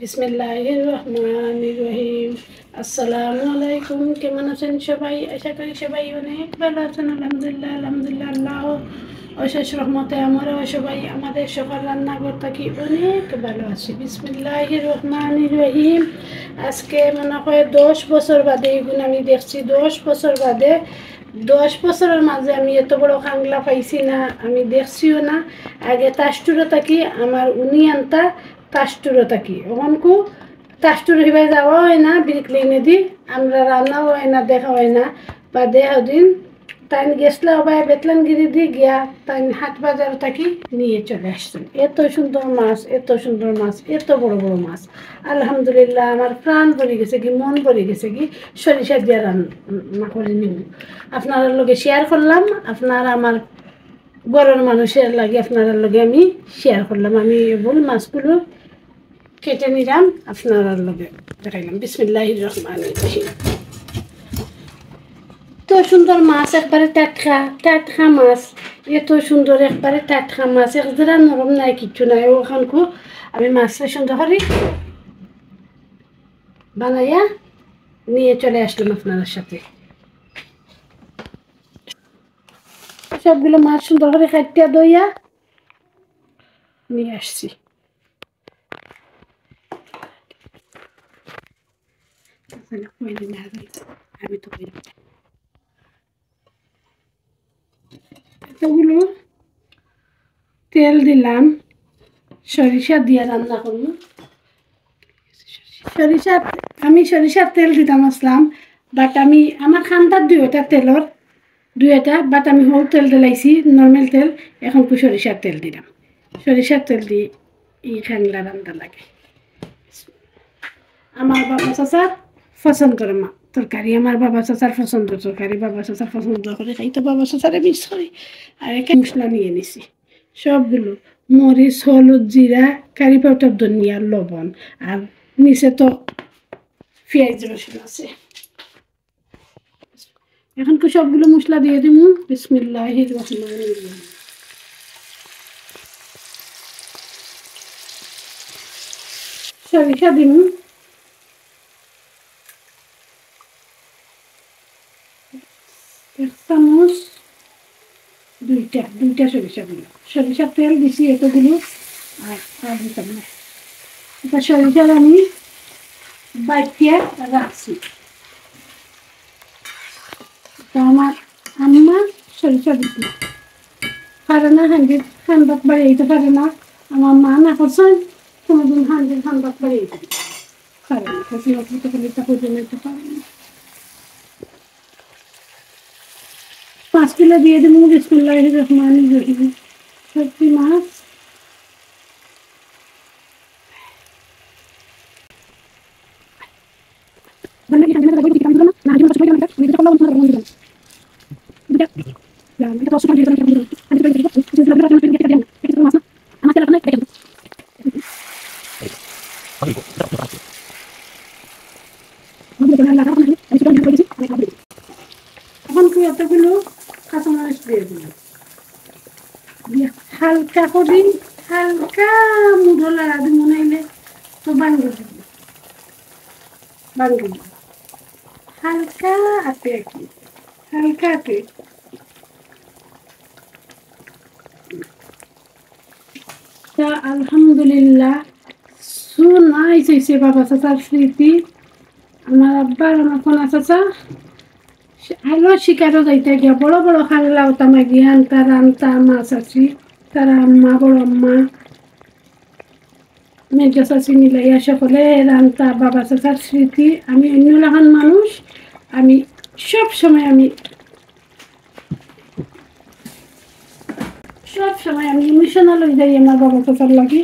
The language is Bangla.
বিসমিল্লাহির রহমানির রহিম। আসসালামু আলাইকুম। কেমন আছেন সবাই? আশা করি সবাই অনেক ভালো আছেন। আলহামদুলিল্লাহ আলহামদুলিল্লাহ। আল্লাহ অশেষ রহমতে আমরাও সবাই আমাদের সকাল রান্নাঘর থাকি অনেক ভালো আছি। বিসমিল্লাহির রহমানির রহিম। আজকে মনে হয় 10 বছর বাদে এগুলো আমি দেখছি। 10 বছর বাদে, 10 বছরের মাঝে আমি এত বড় খাংলা পাইছি না, আমি দেখছিও না। আগে তাস্টুরো থাকি, আমার উনি আনতা তাস্টুরো থাকি। ওখানকু তাস্টুর হিবাই যাওয়া হয় না, বিরিক লেনে দি আমরা রান্নাও হয় না, দেখা হয় না। বা দেহ দিন তাই গেছলা বাই বেতলানগিরি দিয়ে গিয়া তাই হাট বাজার থাকি নিয়ে চলে আসছেন। এত সুন্দর মাছ, এত সুন্দর মাছ, এত বড় বড় মাছ। আলহামদুলিল্লাহ, আমার প্রাণ ভরে গেছে কি, মন ভরে গেছে কি, সরিষা দিয়ে রান্না করে নিব। আপনার লগে শেয়ার করলাম, আপনার আমার গরুর মানুষের লাগে আপনার লগে আমি শেয়ার করলাম। আমি বল মাছগুলো কেটে নিলাম, আপনার লগে দেখাইলাম। বিসমিল্লাহির রহমানির রহিম। এত সুন্দর মাছ, একবারে টাটকা টাটকা মাছ। এত সুন্দর একবারে টাটকা মাছ, একজোড়া নরম নাই, কিচ্ছু নাই। ওখানকু আমি মাছটা সুন্দর করে বানাইয়া নিয়ে চলে আসলাম আপনার সাথে। সবগুলো মাছ সুন্দর করে কাটিয়া দইয়া নিয়ে আসছি। আমি তো এতগুলো তেল দিলাম, সরিষা দিয়ে রান্না করবো। সরিষা, আমি সরিষার তেল দিতাম আসলাম, বাট আমি আমার খান্দার দুইটা বাট আমি হোল তেল দিলাইছি, নর্মাল তেল। এখন তো সরিষার তেল দিলাম। সরিষার তেল দিয়ে এই খাংলা রান্না লাগে। আমার বাবা চাচার পছন্দের তরকারি, আমার বাবা চাচার পছন্দের তরকারি, বাবা চাচার পছন্দ করে খাই, তো বাবা চাচারে মিস করি। আর একে মশলা নিয়ে নিছি সবগুলো, মরিচ, হলুদ, জিরা, কারি পাউডার, ধনিয়া, লবণ, আর নিচে তো পেঁয়াজ রসুন আছে। এখন কি সবগুলো মশলা দিয়ে দিব। বিসমিল্লাহির রহমানির রহিম। সরিষা দিব, এক চামচ, দুইটা সরিষা দিল। সরিষার তেল দিছি এতগুলো, আর দিতাম না। এটা সরিষার আমি বাইটিয়া রাখছি। তো আমার আম্মা সরিষা দিত পারে না, হান্ডাত বাড়িয়ে পারে না। আমার মা না করছেন কোনোদিন হান্ডাত বাড়িয়ে পারে না, পারে না। 5 কিলো দিয়ে দেবো। বিসমিল্লাহির রহমানির রহিম। সবজি মাছ এখন কি এতগুলো কাঁচামরিচ দিয়ে দিলাম, হালকা করে হালকা মুঠলা রাধু মনে হইলে তো বাঙ্গি দিব, হালকা হাতে আর কি, হালকা হাতে। তা আলহামদুলিল্লাহ সুনাইস হয়েছে। বাবা চাচার স্মৃতি, আমার আব্বার, আমার কোনা চাচা আলো শিকারও যাইতে গিয়া বড় বড় খাংলা ওতামা গিয়ান তারা আনতা মাছ আছি, তারা আম্মা, বড় আম্মা, মেজো চাচি মিলাইয়া সকলে রান্তা। বাবা চাচার স্মৃতি। আমি অন্য লাগান মানুষ, আমি সব সময় আমি ইমোশনাল হয়ে যাই আমার বাবা চাচার লাগে।